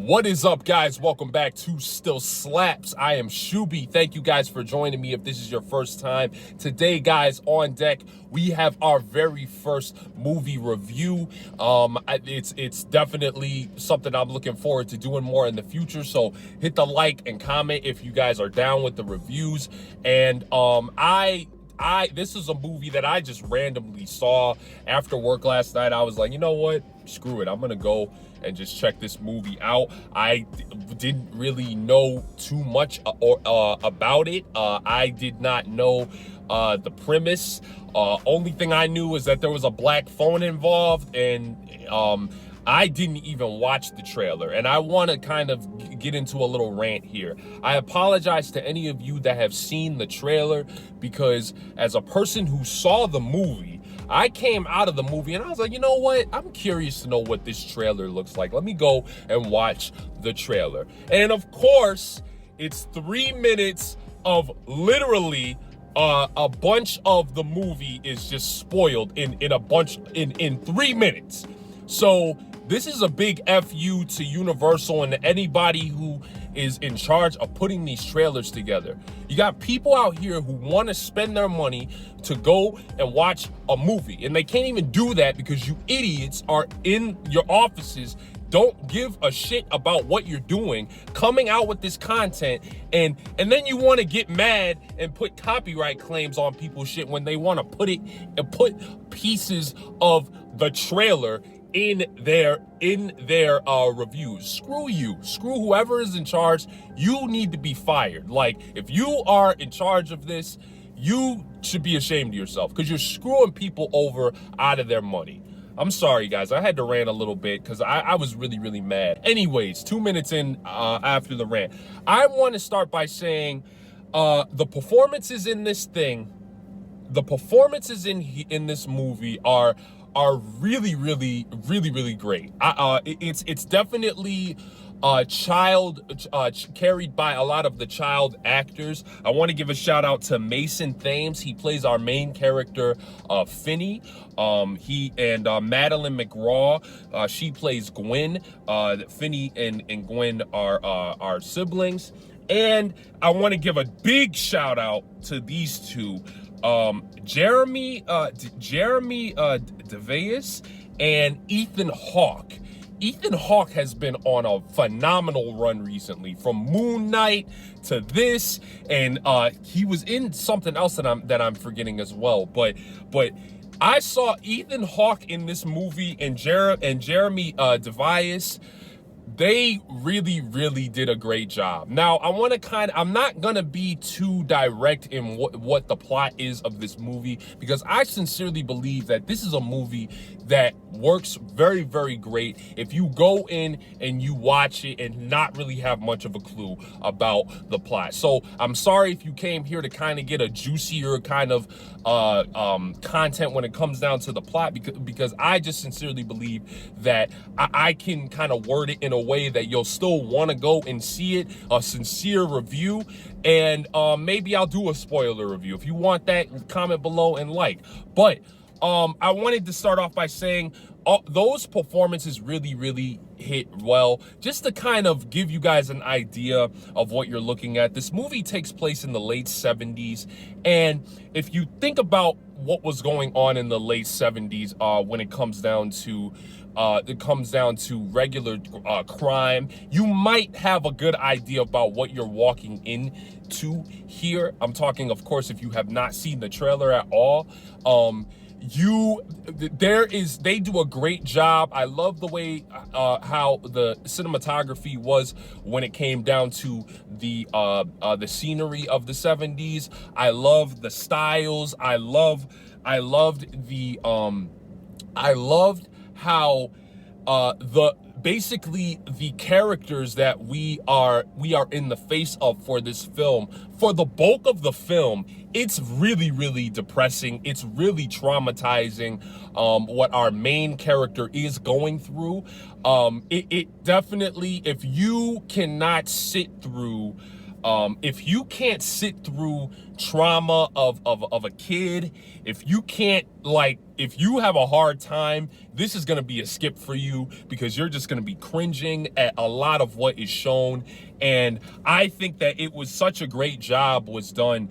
What is up, guys? Welcome back to Still Slaps. I am Shuby. Thank you guys for joining me if this is your first time. Today, guys, on deck, we have our very first movie review. It's definitely something I'm looking forward to doing more in the future. So hit the like and comment if you guys are down with the reviews. And this is a movie that I just randomly saw after work last night. I was like, you know what? Screw it. I'm gonna go and just check this movie out. I didn't really know too much about it. I did not know the premise. Only thing I knew was that there was a black phone involved, and I didn't even watch the trailer, and I want to kind of get into a little rant here. I apologize to any of you that have seen the trailer, because as a person who saw the movie, I came out of the movie and I was like, you know what? I'm curious to know what this trailer looks like. Let me go and watch the trailer. And of course, it's 3 minutes of literally a bunch of the movie is just spoiled in 3 minutes. So this is a big FU to Universal and anybody who is in charge of putting these trailers together. You got people out here who want to spend their money to go and watch a movie, and they can't even do that because you idiots are in your offices, don't give a shit about what you're doing, coming out with this content, and then you want to get mad and put copyright claims on people's shit when they want to put pieces of the trailer in their reviews. Screw you. Screw whoever is in charge. You need to be fired. Like, if you are in charge of this, you should be ashamed of yourself, because you're screwing people over out of their money. I'm sorry, guys. I had to rant a little bit because I was really, really mad. Anyways, 2 minutes in after the rant, I want to start by saying the performances in this thing, the performances in this movie are really, really, really, really great. It's definitely carried by a lot of the child actors. I want to give a shout out to Mason Thames. He plays our main character, Finney. He and Madeline McGraw, she plays Gwen. Finney and Gwen are siblings. And I want to give a big shout out to these two, Jeremy DeVeas and Ethan Hawke. Ethan Hawke has been on a phenomenal run recently, from Moon Knight to this, and he was in something else that I'm forgetting as well. But I saw Ethan Hawke in this movie, and Jeremy DeVeas. They really, really did a great job. Now, I'm not gonna be too direct in what the plot is of this movie, because I sincerely believe that this is a movie that works very, very great if you go in and you watch it and not really have much of a clue about the plot. So I'm sorry if you came here to kind of get a juicier kind of content when it comes down to the plot, because I just sincerely believe that I can kind of word it in a way that you'll still want to go and see it, a sincere review, and maybe I'll do a spoiler review. If you want that, comment below and like. But I wanted to start off by saying those performances really, really hit well. Just to kind of give you guys an idea of what you're looking at, this movie takes place in the late 70s. And if you think about what was going on in the late 70s, when it comes down to regular crime, you might have a good idea about what you're walking into here. I'm talking, of course, if you have not seen the trailer at all. They do a great job. I love the way how the cinematography was when it came down to the scenery of the 70s. I love the styles. I loved how basically the characters that we are in the face of for this film, for the bulk of the film, it's really, really depressing. It's really traumatizing, what our main character is going through. It definitely, if you cannot sit through if you can't sit through trauma of a kid, if if you have a hard time, this is going to be a skip for you, because you're just going to be cringing at a lot of what is shown. And I think that it was such a great job was done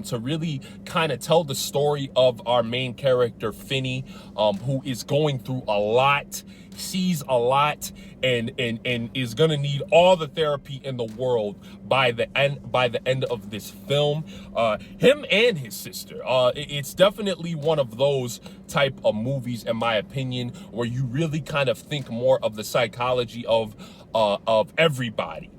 to really kind of tell the story of our main character, Finney, who is going through a lot, sees a lot, and is gonna need all the therapy in the world by the end of this film. Him and his sister. It's definitely one of those type of movies, in my opinion, where you really kind of think more of the psychology of everybody.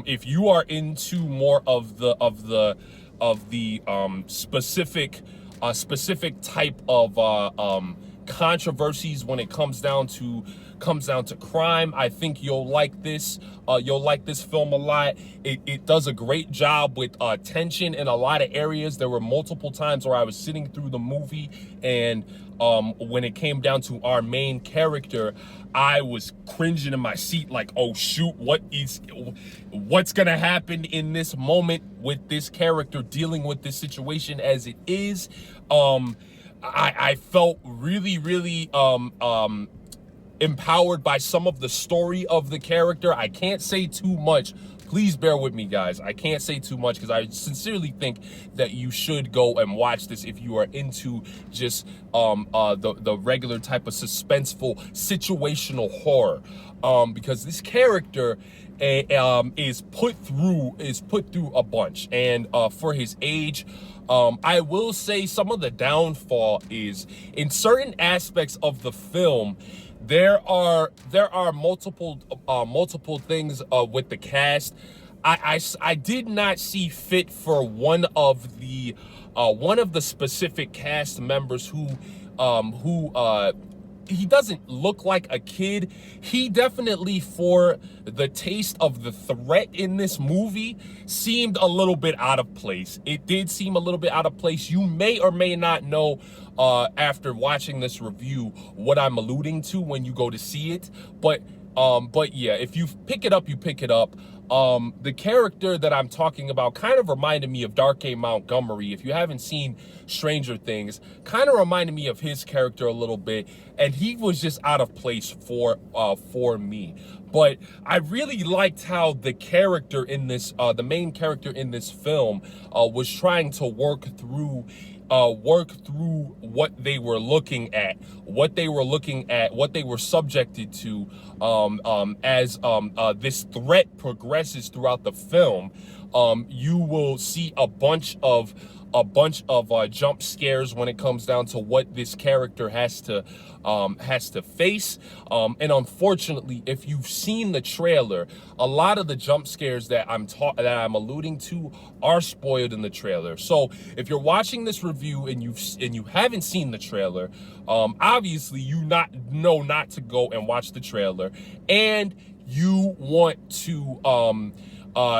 If you are into more of the specific type of controversies when it comes down to crime, I think you'll like this. You'll like this film a lot. It does a great job with tension in a lot of areas. There were multiple times where I was sitting through the movie, and when it came down to our main character, I was cringing in my seat like, oh shoot, what's gonna happen in this moment with this character dealing with this situation as it is. I felt really empowered by some of the story of the character. I can't say too much. Please bear with me, guys. I can't say too much because I sincerely think that you should go and watch this if you are into just the regular type of suspenseful situational horror. Because this character is put through a bunch, and for his age, I will say some of the downfall is in certain aspects of the film. There are multiple things with the cast. I did not see fit for one of the specific cast members who he doesn't look like a kid. He definitely, for the taste of the threat in this movie, seemed a little bit out of place. It did seem a little bit out of place. You may or may not know after watching this review what I'm alluding to when you go to see it. But yeah, if you pick it up, you pick it up. The character that I'm talking about kind of reminded me of Dark-A Montgomery. If you haven't seen Stranger Things, kind of reminded me of his character a little bit, and he was just out of place for me. But I really liked how the character in this, the main character in this film, was trying to work through what they were looking at, what they were subjected to, as this threat progresses throughout the film. You will see a bunch of jump scares when it comes down to what this character has to face. And unfortunately, if you've seen the trailer, a lot of the jump scares that I'm alluding to are spoiled in the trailer. So if you're watching this review and you haven't seen the trailer, obviously you know not to go and watch the trailer, and you want to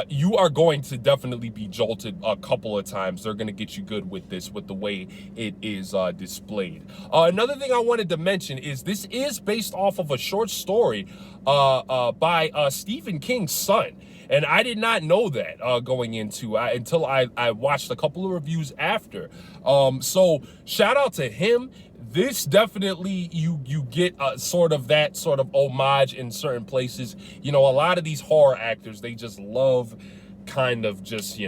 you are going to definitely be jolted a couple of times. They're going to get you good with this, with the way it is displayed. Another thing I wanted to mention is this is based off of a short story by Stephen King's son. And I did not know that going into until I watched a couple of reviews after. So shout out to him. This definitely, you get sort of homage in certain places. You know, a lot of these horror actors, they just love kind of just,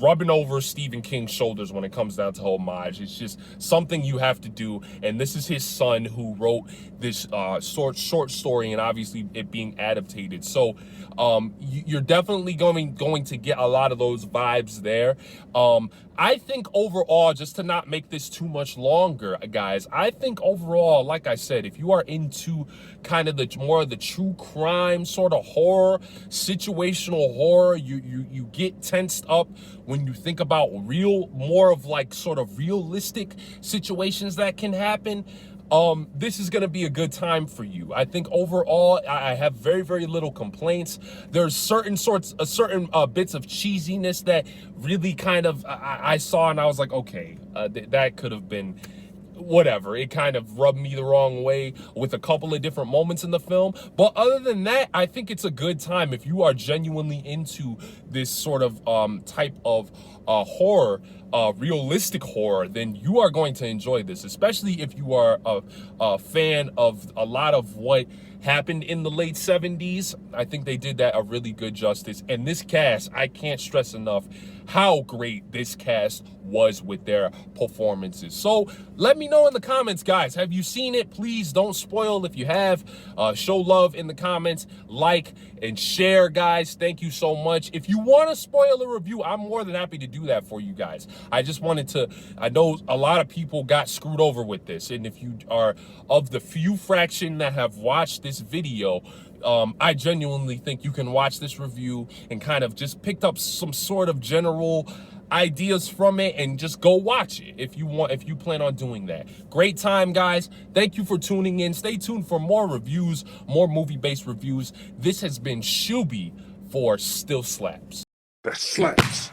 rubbing over Stephen King's shoulders when it comes down to homage. It's just something you have to do. And this is his son who wrote this short story, and obviously it being adapted. So you're definitely going to get a lot of those vibes there. I think overall, just to not make this too much longer, guys, I think overall, like I said, if you are into kind of more of the true crime sort of horror, situational horror, you get tensed up when you think about more of like sort of realistic situations that can happen. This is going to be a good time for you. I think overall, I have very little complaints. There's certain bits of cheesiness that really kind of I saw, and I was like, okay, that could have been whatever, it kind of rubbed me the wrong way with a couple of different moments in the film. But other than that, I think it's a good time if you are genuinely into this sort of type of horror, realistic horror. Then you are going to enjoy this, especially if you are a fan of a lot of what happened in the late 70s. I think they did that a really good justice. And this cast, I can't stress enough how great this cast was with their performances. So let me know in the comments, guys. Have you seen it? Please don't spoil if you have. Show love in the comments, like and share, guys. Thank you so much. If you want to spoil a review, I'm more than happy to do that for you guys. I just wanted to, I know a lot of people got screwed over with this, and if you are of the few fraction that have watched this video, I genuinely think you can watch this review and kind of just picked up some sort of general ideas from it and just go watch it if you want, if you plan on doing that. Great time, guys. Thank you for tuning in. Stay tuned for more reviews, more movie-based reviews. This has been Shuby for Still Slaps. That slaps.